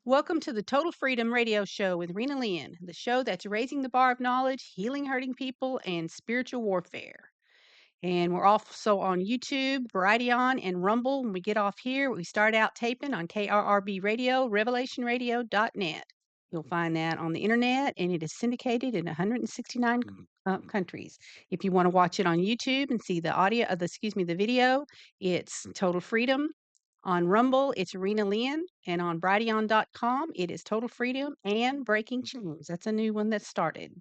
Welcome to the Total Freedom Radio Show with Rina Lynn, the show that's raising the bar of knowledge, healing hurting people, and spiritual warfare. And we're also on YouTube, Brighteon, and Rumble. When we get off here, we start out taping on KRRB Radio, revelationradio.net. You'll find that on the internet, and it is syndicated in 169 countries. If you want to watch it on YouTube and see the audio, the video, it's Total Freedom. On Rumble, it's Rina Lynn, and on Brighteon.com, it is Total Freedom and Breaking Chains. That's a new one that started.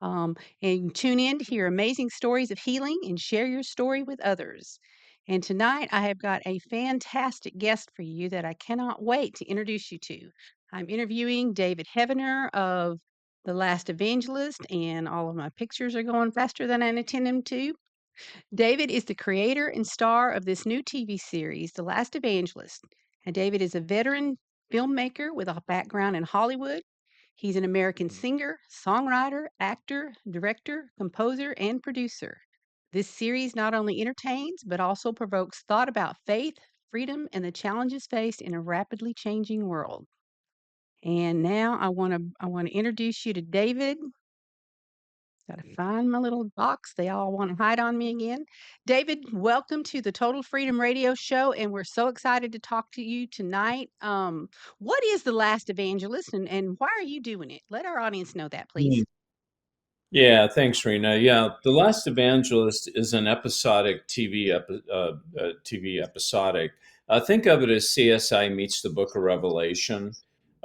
And tune in to hear amazing stories of healing and share your story with others. And tonight, I have got a fantastic guest for you that I cannot wait to introduce you to. I'm interviewing David Heavener of The Last Evangelist, and all of my pictures are going faster than I intend them to. David is the creator and star of this new TV series, The Last Evangelist. And David is a veteran filmmaker with a background in Hollywood. He's an American singer, songwriter, actor, director, composer, and producer. This series not only entertains, but also provokes thought about faith, freedom, and the challenges faced in a rapidly changing world. And now I want to introduce you to David. Gotta find my little box. They all want to hide on me again. David, welcome to the Total Freedom Radio Show, and we're so excited to talk to you tonight. What is the Last Evangelist, and why are you doing it? Let our audience know that, Mm. please. Yeah, thanks, Rena. Yeah, The Last Evangelist is an episodic TV episodic. Think of it as CSI meets the Book of Revelation.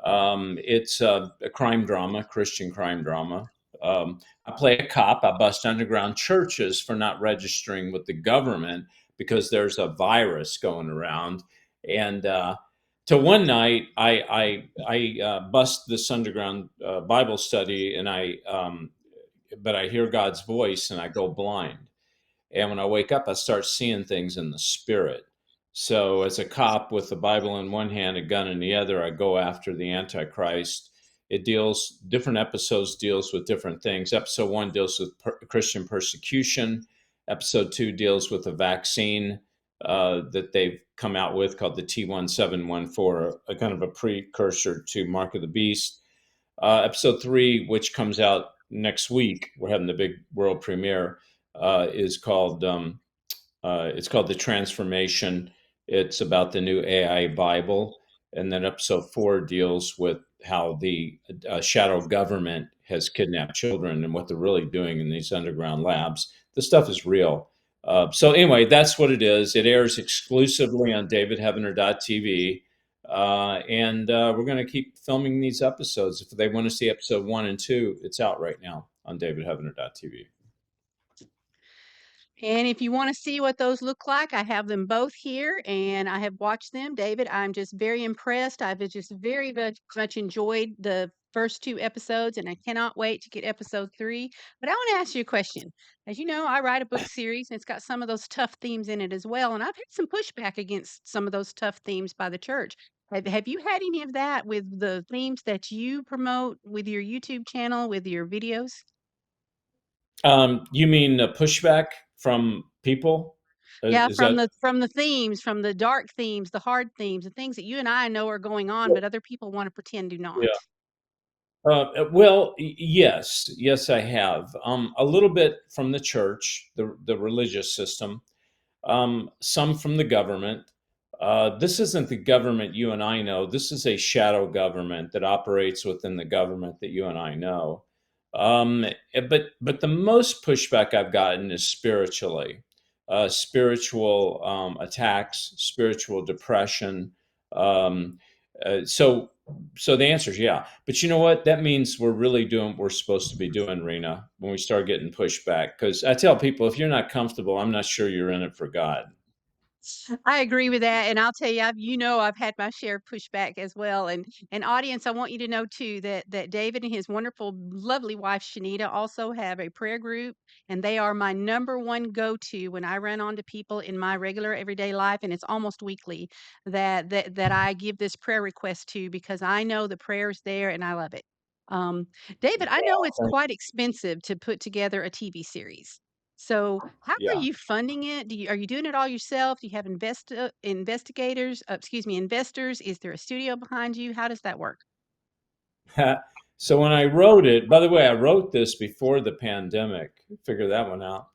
It's a crime drama, Christian crime drama. I play a cop. I bust underground churches for not registering with the government because there's a virus going around. And so one night, I bust this underground Bible study, and but I hear God's voice and I go blind. And when I wake up, I start seeing things in the spirit. So, as a cop with the Bible in one hand, a gun in the other, I go after the Antichrist. Different episodes deals with different things. Episode one deals with Christian persecution. Episode two deals with a vaccine that they've come out with called the T1714, a kind of a precursor to Mark of the Beast. Episode three, which comes out next week, we're having the big world premiere. Is called It's called The Transformation. It's about the new AI Bible, and then episode four deals with how the shadow government has kidnapped children and what they're really doing in these underground labs. This stuff is real. So anyway, that's what it is. It airs exclusively on davidheavener.tv. And we're going to keep filming these episodes. If they want to see episode one and two, it's out right now on davidheavener.tv. And if you want to see what those look like, I have them both here and I have watched them. David, I'm just very impressed. I've just very much enjoyed the first two episodes and I cannot wait to get episode three. But I want to ask you a question. As you know, I write a book series and it's got some of those tough themes in it as well. And I've had some pushback against some of those tough themes by the church. Have you had any of that with the themes that you promote with your YouTube channel, with your videos? You mean pushback from people? Yeah, Is that from the themes, from the dark themes, the hard themes, the things that you and I know are going on, but other people wanna pretend do not. yeah? Well, yes, yes, I have. A little bit from the church, the religious system. Some from the government. This isn't the government you and I know. This is a shadow government that operates within the government that you and I know. But the most pushback I've gotten is spiritually, spiritual attacks, spiritual depression. Um, so so the answer is yeah. But you know what? That means we're really doing what we're supposed to be doing, Rena, when we start getting pushback. Because I tell people, if you're not comfortable, I'm not sure you're in it for God. I agree with that, and I'll tell you, I've had my share of pushback as well, and audience, I want you to know too that David and his wonderful, lovely wife Shanita also have a prayer group, and they are my number one go-to when I run onto people in my regular everyday life, and it's almost weekly that I give this prayer request to because I know the prayer's there and I love it. Um, David, I know it's Thank quite expensive to put together a TV series. So, how are Yeah. you funding it? Are you doing it all yourself? Do you have investigators? Excuse me, investors? Is there a studio behind you? How does that work? So when I wrote it, by the way, I wrote this before the pandemic. Figure that one out.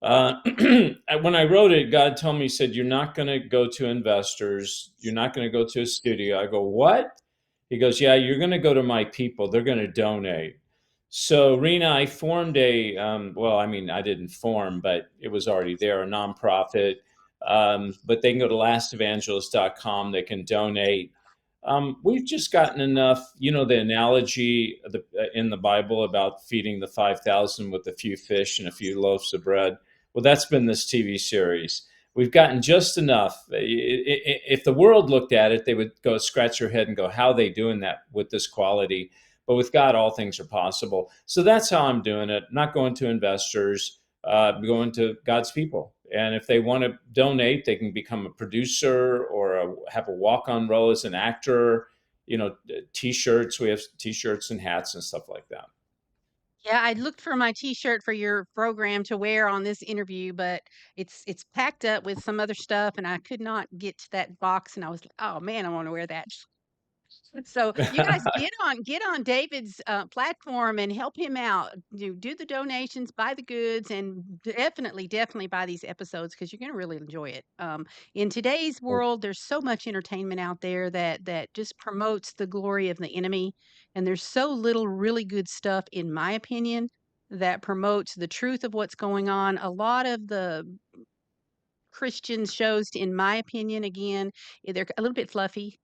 When I wrote it, God told me, He said, "You're not going to go to investors. You're not going to go to a studio." I go, "What?" He goes, "Yeah, you're going to go to my people. They're going to donate." So, Rena, I formed well, I mean, I didn't form, but it was already there, a nonprofit. But they can go to lastevangelist.com. They can donate. We've just gotten enough, the analogy in the Bible about feeding the 5,000 with a few fish and a few loaves of bread. Well, that's been this TV series. We've gotten just enough. If the world looked at it, they would go scratch their head and go, "How are they doing that with this quality?" But with God, all things are possible. So that's how I'm doing it. Not going to investors, going to God's people. And if they want to donate, they can become a producer or have a walk-on role as an actor. T-shirts. We have T-shirts and hats and stuff like that. Yeah, I looked for my T-shirt for your program to wear on this interview, but it's packed up with some other stuff, and I could not get to that box. And I was like, "Oh man, I want to wear that." So you guys get on David's platform and help him out. Do the donations, buy the goods, and definitely buy these episodes because you're going to really enjoy it. In today's world, there's so much entertainment out there that just promotes the glory of the enemy, and there's so little really good stuff, in my opinion, that promotes the truth of what's going on. A lot of the Christian shows, in my opinion, again, they're a little bit fluffy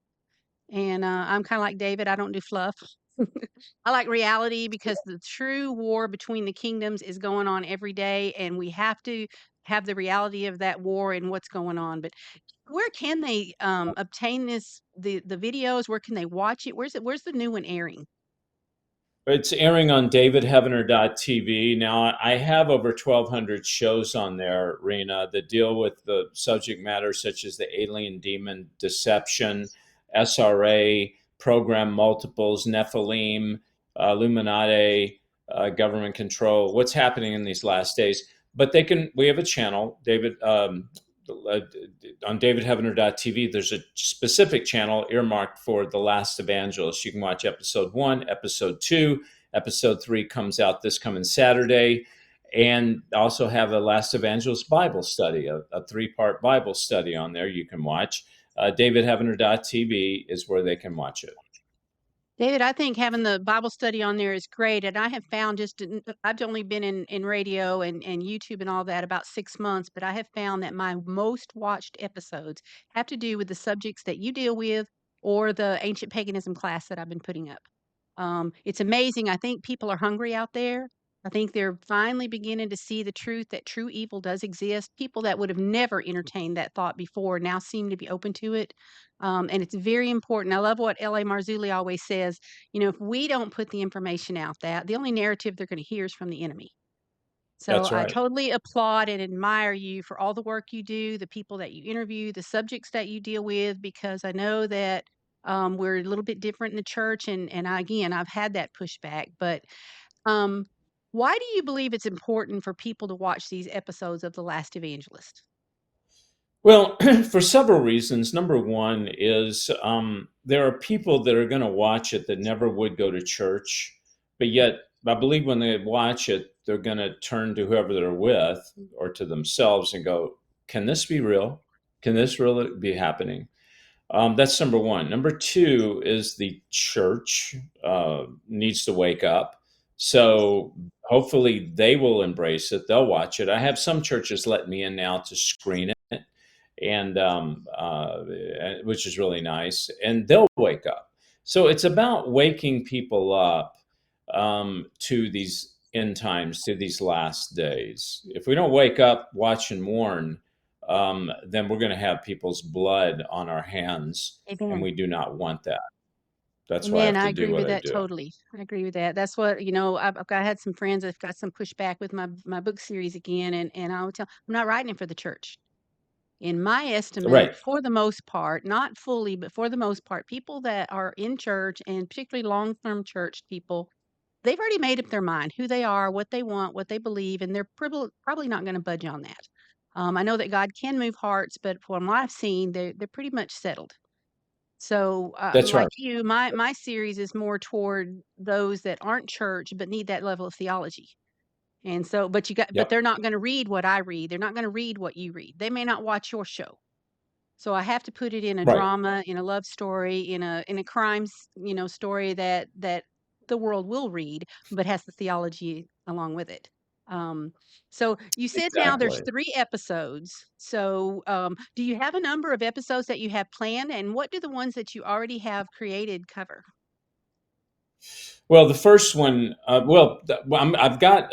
and, I'm kinda like David, I don't do fluff. I like reality because the true war between the kingdoms is going on every day, and we have to have the reality of that war and what's going on, but where can they, obtain the videos? Where can they watch it? Where's the new one airing? It's airing on davidheavener.tv. Now, I have over 1,200 shows on there, Rena, that deal with the subject matter such as the alien demon deception, SRA, program multiples, Nephilim, Illuminati, government control, what's happening in these last days. But we have a channel, uh, on davidheavener.tv. There's a specific channel earmarked for The Last Evangelist. You can watch episode 1, episode 2. Episode 3 comes out this coming Saturday. And also have a Last Evangelist Bible study, a 3-part Bible study on there you can watch. Davidheavener.tv is where they can watch it. David, I think having the Bible study on there is great, and I have found I've only been in radio and YouTube and all that about 6 months, but I have found that my most watched episodes have to do with the subjects that you deal with or the ancient paganism class that I've been putting up. It's amazing. I think people are hungry out there. I think they're finally beginning to see the truth that true evil does exist. People that would have never entertained that thought before now seem to be open to it. And it's very important. I love what L.A. Marzulli always says. If we don't put the information out, that the only narrative they're going to hear is from the enemy. So That's I right. totally applaud and admire you for all the work you do, the people that you interview, the subjects that you deal with, because I know that we're a little bit different in the church, and again, I've had that pushback. But um, why do you believe it's important for people to watch these episodes of The Last Evangelist? Well, for several reasons. Number one is there are people that are going to watch it that never would go to church, but yet I believe when they watch it, they're going to turn to whoever they're with or to themselves and go, "Can this be real? Can this really be happening?" That's number one. Number two is the church needs to wake up. So hopefully they will embrace it. They'll watch it. I have some churches let me in now to screen it and which is really nice. And they'll wake up. So it's about waking people up to these end times, to these last days. If we don't wake up, watch and warn, then we're going to have people's blood on our hands, and Amen. we do not want that. That's why I Amen. have I to do agree what with I that do. totally. I agree with that. That's what I had some friends that've got some pushback with my book series again, and I would tell I'm not writing it for the church. In my estimate, Right. for the most part, not fully, but for the most part, people that are in church and particularly long-term church people, they've already made up their mind who they are, what they want, what they believe, and they're probably not going to budge on that. I know that God can move hearts, but from what I've seen, they're pretty much settled. So, That's like right. you, my series is more toward those that aren't church but need that level of theology. And so, but Yep. they're not going to read what I read. They're not going to read what you read. They may not watch your show. So I have to put it in a Right. drama, in a love story, in a crime, story that the world will read, but has the theology along with it. Um, so you said now there's Exactly. 3 episodes. So, do you have a number of episodes that you have planned, and what do the ones that you already have created cover? Well, the first one, I've got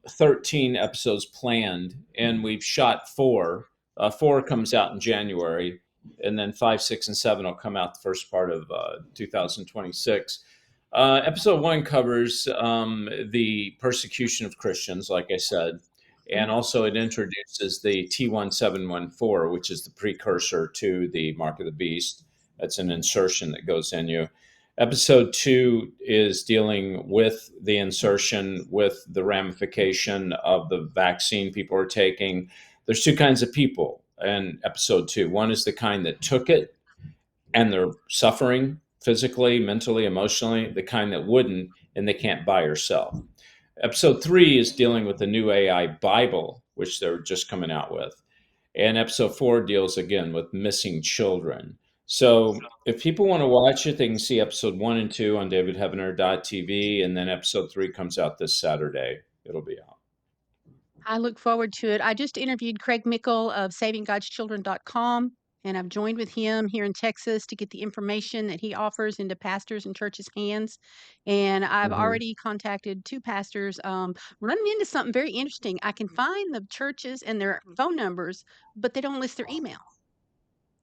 13 episodes planned, and we've shot four. Four comes out in January, and then five, six, and seven will come out the first part of 2026. Episode one covers the persecution of Christians, like I said, and Mhm. also it introduces the T1714, which is the precursor to the Mark of the Beast. That's an insertion that goes in you. Episode two is dealing with the insertion, with the ramification of the vaccine people are taking. There's two kinds of people in episode two. One is the kind that took it and they're suffering physically, mentally, emotionally, the kind that wouldn't and they can't buy or sell. Episode three is dealing with the new AI Bible, which they're just coming out with. And episode four deals again with missing children. So if people want to watch it, they can see episode one and two on davidheavener.tv. And then episode three comes out this Saturday. It'll be out. I look forward to it. I just interviewed Craig Mickle of savinggodschildren.com, and I've joined with him here in Texas to get the information that he offers into pastors and churches' hands. And I've Mhm. already contacted 2 pastors, running into something very interesting. I can find the churches and their phone numbers, but they don't list their email.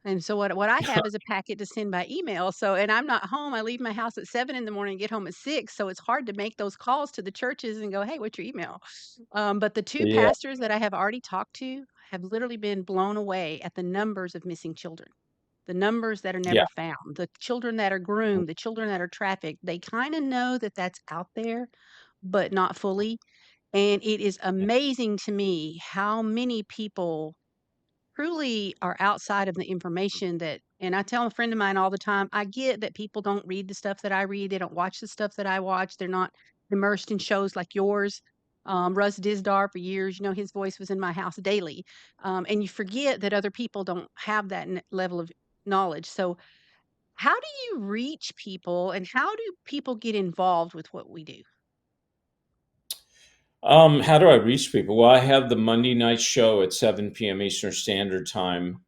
And so what I have is a packet to send by email. So and I'm not home. I leave my house at 7 in the morning and get home at 6. So it's hard to make those calls to the churches and go, "Hey, what's your email?" But the 2 Yeah. pastors that I have already talked to have literally been blown away at the numbers of missing children. The numbers that are Yeah. never found, the children that are groomed, the children that are trafficked. They kind of know that that's out there, but not fully. And it is amazing to me how many people truly are outside of the information that and I tell a friend of mine all the time, I get that people don't read the stuff that I read, they don't watch the stuff that I watch, they're not immersed in shows like yours. Russ Dizdar for years, his voice was in my house daily. And you forget that other people don't have that level of knowledge. So, how do you reach people and how do people get involved with what we do? How do I reach people? Well, I have the Monday night show at 7 p.m. Eastern Standard Time.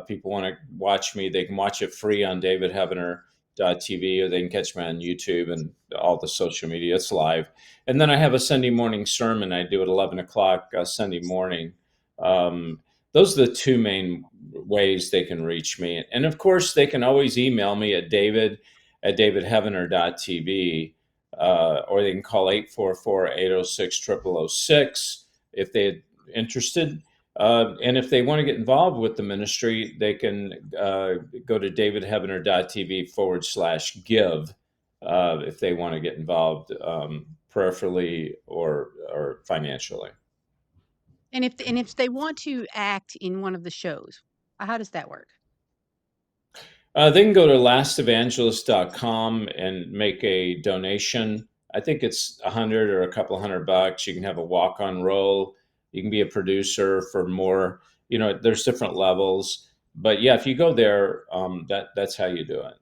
People want to watch me, they can watch it free on davidheavener.tv or they can catch me on YouTube and all the social media. It's live. And then I have a Sunday morning sermon I do at 11 o'clock Sunday morning. Um, those are the two main ways they can reach me. And of course, they can always email me at david@davidheavener.tv or they can call 844-806-0006 if they're interested. And if they want to get involved with the ministry, they can go to davidheavener.tv/give if they want to get involved prayerfully or financially. And if they want to act in one of the shows, how does that work? They can go to lastevangelist.com and make a donation. I think it's 100 or a couple $100. You can have a walk-on role. You can be a producer for more. There's different levels. But yeah, if you go there, that's how you do it.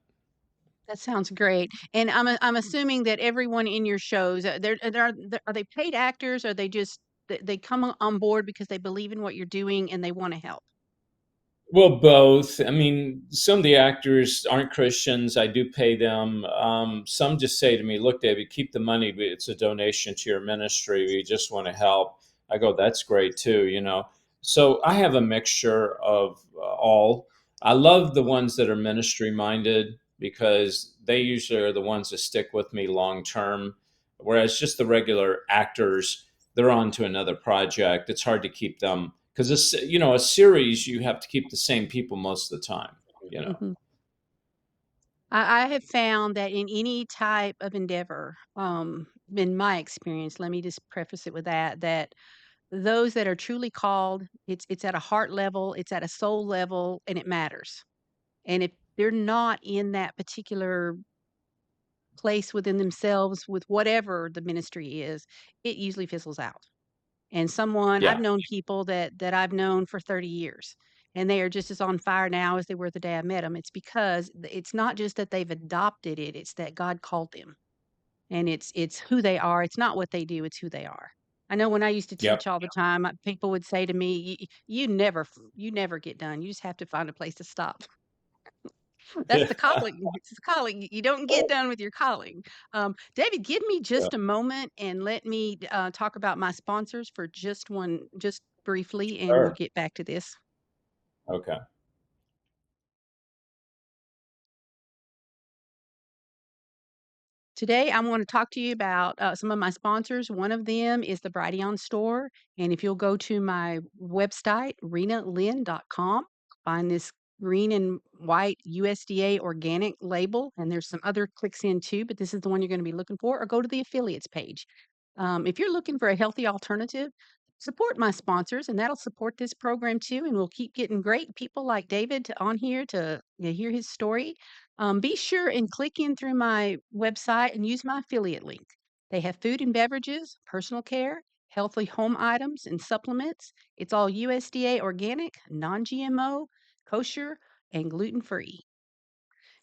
That sounds great. And I'm assuming that everyone in your shows, are they paid actors? Or they just they come on board because they believe in what you're doing and they want to help? Well, both. I mean, some of the actors aren't Christians. I do pay them. Some just say to me, "Look, David, keep the money. It's a donation to your ministry. We just want to help." I go, "That's great too." So I have a mixture of all. I love the ones that are ministry minded because they usually are the ones that stick with me long term. Whereas just the regular actors, they're on to another project. It's hard to keep them because a series you have to keep the same people most of the time. You know. Mhm. I have found that in any type of endeavor, in my experience, let me just preface it with that, that those that are truly called, it's at a heart level, it's at a soul level, and it matters. And if they're not in that particular place within themselves with whatever the ministry is, it usually fizzles out. And someone I've Yeah. known people that I've known for 30 years, and they are just as on fire now as they were the day I met them. It's because it's not just that they've adopted it, it's that God called them. And it's who they are. It's not what they do, it's who they are. I know when I used to Yep. teach all the time, people would say to me, you never get done. You just have to find a place to stop." That's Yeah. the calling. It's the calling. You don't get done with your calling. David, give me Yeah. just a moment and let me talk about my sponsors for just briefly, and we'll Sure. get back to this. Okay. Today, I want to talk to you about some of my sponsors. One of them is the Brighteon store. And if you'll go to my website, rinalynn.com, find this green and white USDA organic label. And there's some other clicks in too, but this is the one you're going to be looking for, or go to the affiliates page. If you're looking for a healthy alternative, support my sponsors, and that'll support this program too. And we'll keep getting great people like David on here to hear his story. Be sure and click in through my website and use my affiliate link. They have food and beverages, personal care, healthy home items, and supplements. It's all USDA organic, non GMO, kosher, and gluten free.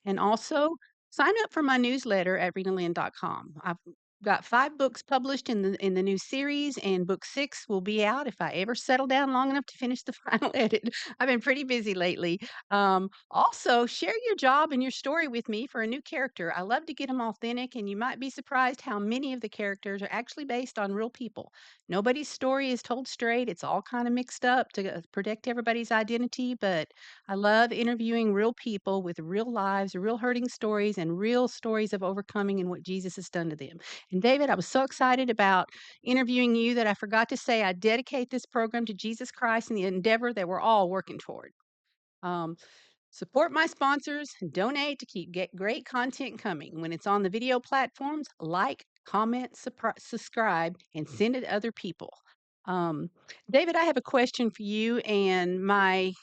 And also, sign up for my newsletter at rinalynn.com. I've got 5 books published in the new series, and book 6 will be out if I ever settle down long enough to finish the final edit. I've been pretty busy lately. Also, share your job and your story with me for a new character. I love to get them authentic, and you might be surprised how many of the characters are actually based on real people. Nobody's story is told straight. It's all kind of mixed up to protect everybody's identity, but I love interviewing real people with real lives, real hurting stories, and real stories of overcoming and what Jesus has done to them. And David, I was so excited about interviewing you that I forgot to say I dedicate this program to Jesus Christ and the endeavor that we're all working toward. Um, Support my sponsors, donate to keep get great content coming. When it's on the video platforms, like, comment, subscribe, and send it to other people. Um, David, I have a question for you, and my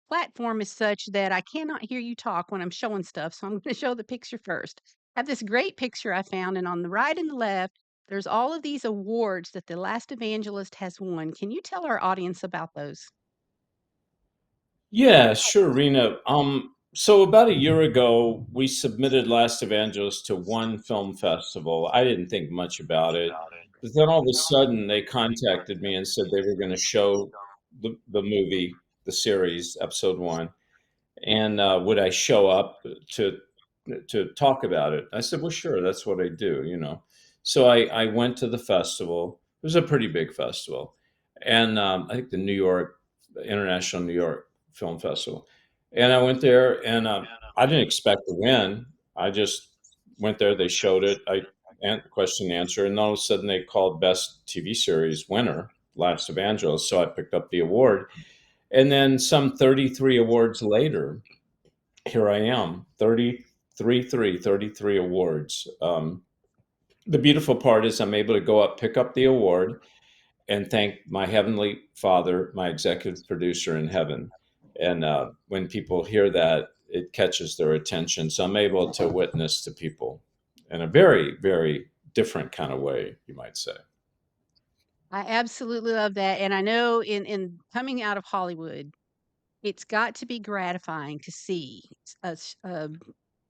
platform is such that I cannot hear you talk when I'm showing stuff, so I'm going to show the picture first. I have this great picture I found, and on the right and the left, there's all of these awards that the Last Evangelist has won. Can you tell our audience about those? Yeah, sure, Rena. So about a year ago, we submitted Last Evangelist to one film festival. I didn't think much about it, but then all of a sudden they contacted me and said they were going to show the movie, the series, episode one, and would I show up to to talk about it? I said, well, sure, that's what I do. So I went to the festival. It was a pretty big festival, and I think the New York International New York Film Festival, and I went there, and I didn't expect to win. I just went there. They showed it. Question and answer, and all of a sudden they called Best TV Series winner, Last Evangelist. So I picked up the award, and then some 33 awards later, here I am, 33 awards. The beautiful part is I'm able to go up, pick up the award, and thank my heavenly Father, my executive producer in heaven. And when people hear that, it catches their attention. So I'm able to witness to people in a very, very different kind of way, you might say. I absolutely love that, and I know in coming out of Hollywood, it's got to be gratifying to see a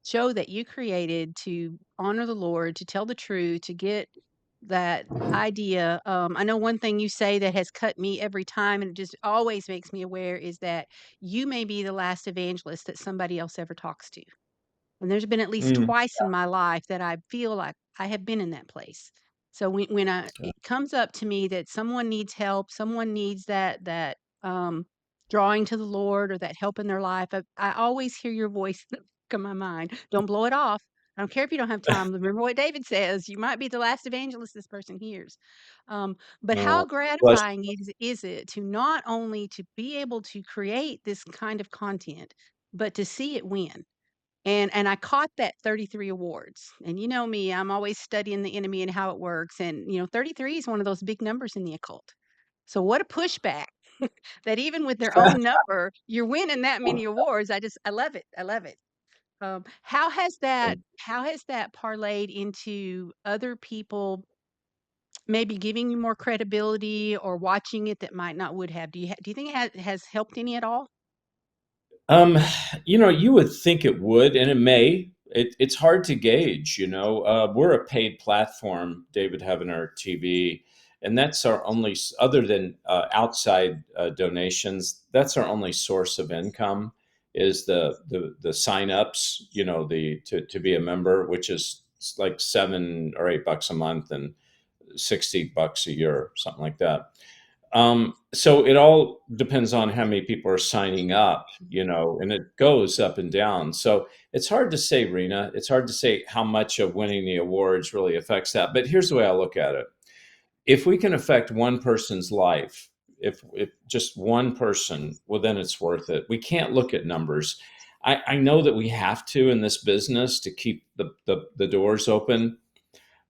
show that you created to honor the Lord, to tell the truth, to get that idea. I know one thing you say that has cut me every time, and it just always makes me aware, is that you may be the last evangelist that somebody else ever talks to. And there's been at least Mm, twice in my life that I feel like I have been in that place. So when yeah. it comes up to me that someone needs help, someone needs that drawing to the Lord or that help in their life, I always hear your voice in my mind. Don't blow it off. I don't care if you don't have time. Remember what David says. You might be the last evangelist this person hears. But how Bless gratifying is it to not only to be able to create this kind of content, but to see it win? And I caught that 33 awards. And you know me, I'm always studying the enemy and how it works. And 33 is one of those big numbers in the occult. So what a pushback that even with their own number, you're winning that many awards. I love it. I love it. How has that parlayed into other people maybe giving you more credibility or watching it that might not would have? Do you think it has helped any at all? Um, you would think it would, and it may. It's hard to gauge. We're a paid platform, David Heavener TV, and that's our only, other than outside donations, that's our only source of income is the signups. The to be a member, which is like $7 or $8 a month and $60 a year, something like that. So it all depends on how many people are signing up, and it goes up and down. So it's hard to say, Rena. It's hard to say how much of winning the awards really affects that. But here's the way I look at it. If we can affect one person's life, if just one person, well, then it's worth it. We can't look at numbers. I know that we have to in this business to keep the doors open,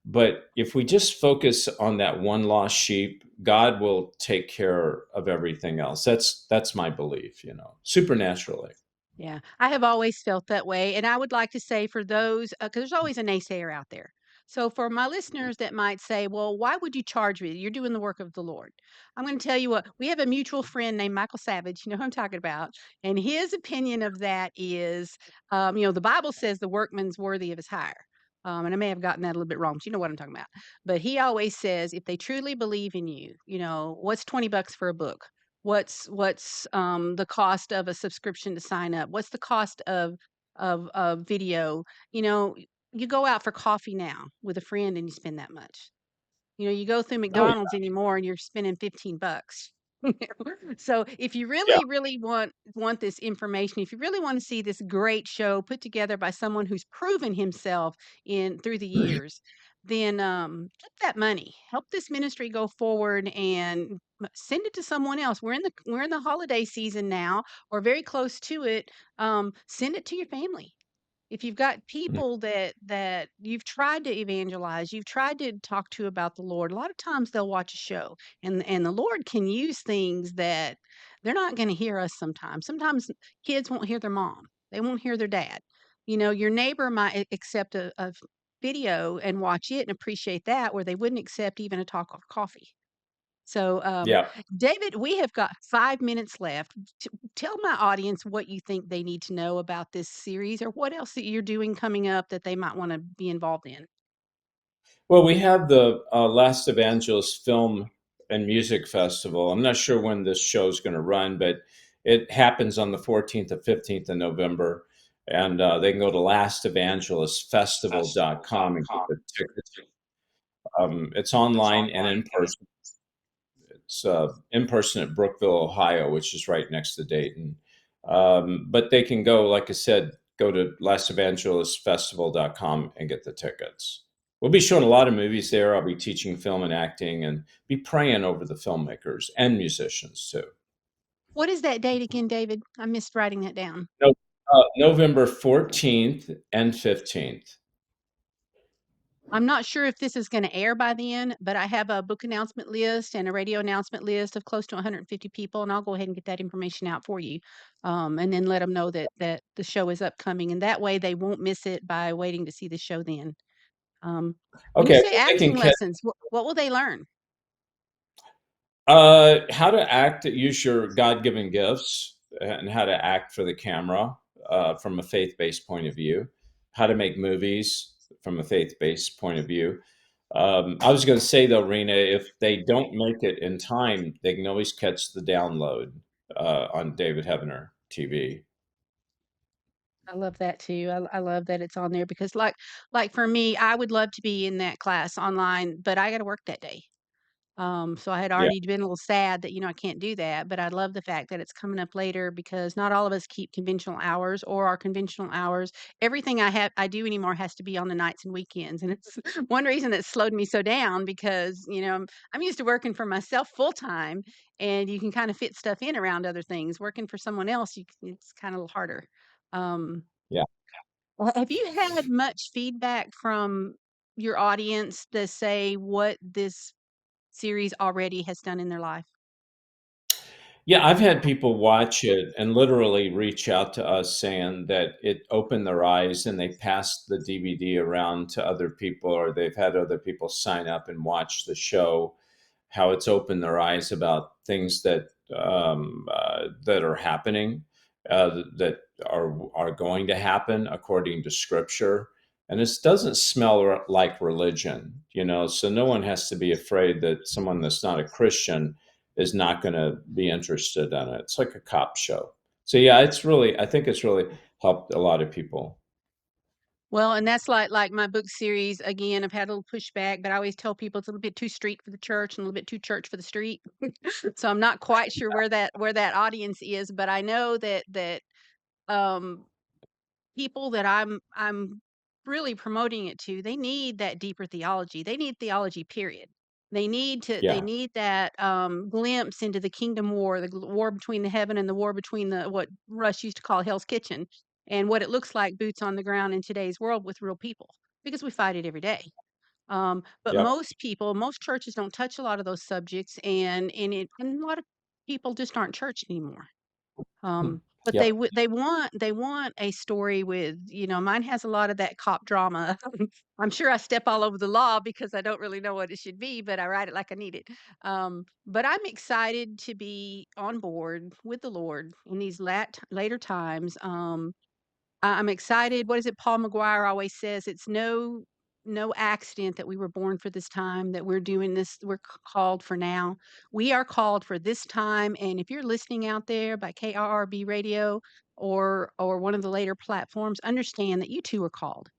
but if we just focus on that one lost sheep, God will take care of everything else. That's my belief, supernaturally. Yeah, I have always felt that way. And I would like to say for those, because there's always a naysayer out there. So for my listeners that might say, well, why would you charge me? You're doing the work of the Lord. I'm going to tell you what, we have a mutual friend named Michael Savage. You know who I'm talking about. And his opinion of that is, the Bible says the workman's worthy of his hire. And I may have gotten that a little bit wrong, but you know what I'm talking about. But he always says, if they truly believe in you, what's $20 for a book? What's the cost of a subscription to sign up? What's the cost of video? You know, you go out for coffee now with a friend and you spend that much. You go through Oh McDonald's anymore and you're spending 15 bucks. So if you yeah, really, really want this information, if you really want to see this great show put together by someone who's proven himself in through the yeah. years, then get that money. Help this ministry go forward and send it to someone else. We're in the holiday season now, or very close to it. Send it to your family. If you've got people that you've tried to evangelize, you've tried to talk to about the Lord, a lot of times they'll watch a show, and the Lord can use things that they're not going to hear us sometimes. Sometimes kids won't hear their mom. They won't hear their dad. Your neighbor might accept a video and watch it and appreciate that where they wouldn't accept even a talk of coffee. So, Yeah. David, we have got 5 minutes left. Tell my audience what you think they need to know about this series or what else that you're doing coming up that they might want to be involved in. Well, we have the Last Evangelist Film and Music Festival. I'm not sure when this show is going to run, but it happens on the 14th and 15th of November. And they can go to lastevangelistfestival.com and get the tickets. It's online and in person. It's in person at Brookville, Ohio, which is right next to Dayton. But they can go, like I said, go to lastevangelistfestival.com and get the tickets. We'll be showing a lot of movies there. I'll be teaching film and acting and be praying over the filmmakers and musicians too. What is that date again, David? I missed writing that down. No, November 14th and 15th. I'm not sure if this is going to air by then, but I have a book announcement list and a radio announcement list of close to 150 people, and I'll go ahead and get that information out for you, and then let them know that the show is upcoming, and that way they won't miss it by waiting to see the show then. Um, when you Okay, say well, they can acting catch lessons, what will they learn? how to act, use your God-given gifts, and how to act for the camera from a faith-based point of view, how to make movies from a faith-based point of view. I was going to say though, Rena, if they don't make it in time, they can always catch the download on David Heavener TV. I love that too. I love that it's on there because, like for me, I would love to be in that class online, but I got to work that day. So I had Yeah, already been a little sad that, I can't do that, but I love the fact that it's coming up later because not all of us keep conventional hours or our conventional hours. Everything I do anymore has to be on the nights and weekends. And it's one reason that slowed me so down because, I'm used to working for myself full time and you can kind of fit stuff in around other things. Working for someone else, it's kind of harder. Um, yeah. Have you had much feedback from your audience to say what this series already has done in their life? Yeah, I've had people watch it and literally reach out to us saying that it opened their eyes and they passed the DVD around to other people, or they've had other people sign up and watch the show, how it's opened their eyes about things that are happening, that are going to happen according to Scripture. And this doesn't smell like religion, so no one has to be afraid that someone that's not a Christian is not going to be interested in it. It's like a cop show. So yeah, I think it's really helped a lot of people. Well, and that's like my book series, again, I've had a little pushback, but I always tell people it's a little bit too street for the church and a little bit too church for the street. So I'm not quite sure where that audience is, but I know that um people that I'm really promoting it to, they need that deeper theology. They need theology, period. They Yeah, need that glimpse into the kingdom war, the war between the heaven and the war between the what Russ used to call Hell's Kitchen, and what it looks like boots on the ground in today's world with real people, because we fight it every day. But yep, most churches don't touch a lot of those subjects, and a lot of people just aren't church anymore. hmm, But yep, they want a story with, mine has a lot of that cop drama. I'm sure I step all over the law because I don't really know what it should be, but I write it like I need it. But I'm excited to be on board with the Lord in these later times. I'm excited. What is it Paul McGuire always says? It's no accident that we were born for this time, that we're doing this, we're called for now. We are called for this time, and if you're listening out there by KRRB radio or one of the later platforms, understand that you too are called.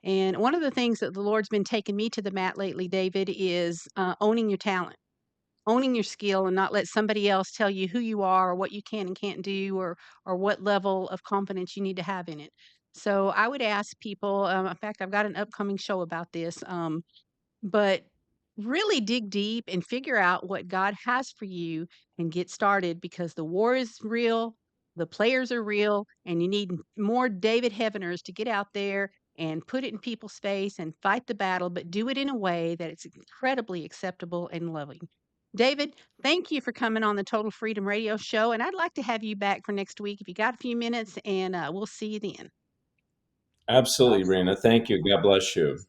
And one of the things that the Lord's been taking me to the mat lately, David, is owning your talent, owning your skill, and not let somebody else tell you who you are or what you can and can't do, or what level of confidence you need to have in it. So I would ask people, in fact, I've got an upcoming show about this, but really dig deep and figure out what God has for you and get started, because the war is real, the players are real, and you need more David Heaveners to get out there and put it in people's face and fight the battle, but do it in a way that it's incredibly acceptable and loving. David, thank you for coming on the Total Freedom Radio Show, and I'd like to have you back for next week if you got a few minutes, and we'll see you then. absolutely, Rena. Thank you. God bless you.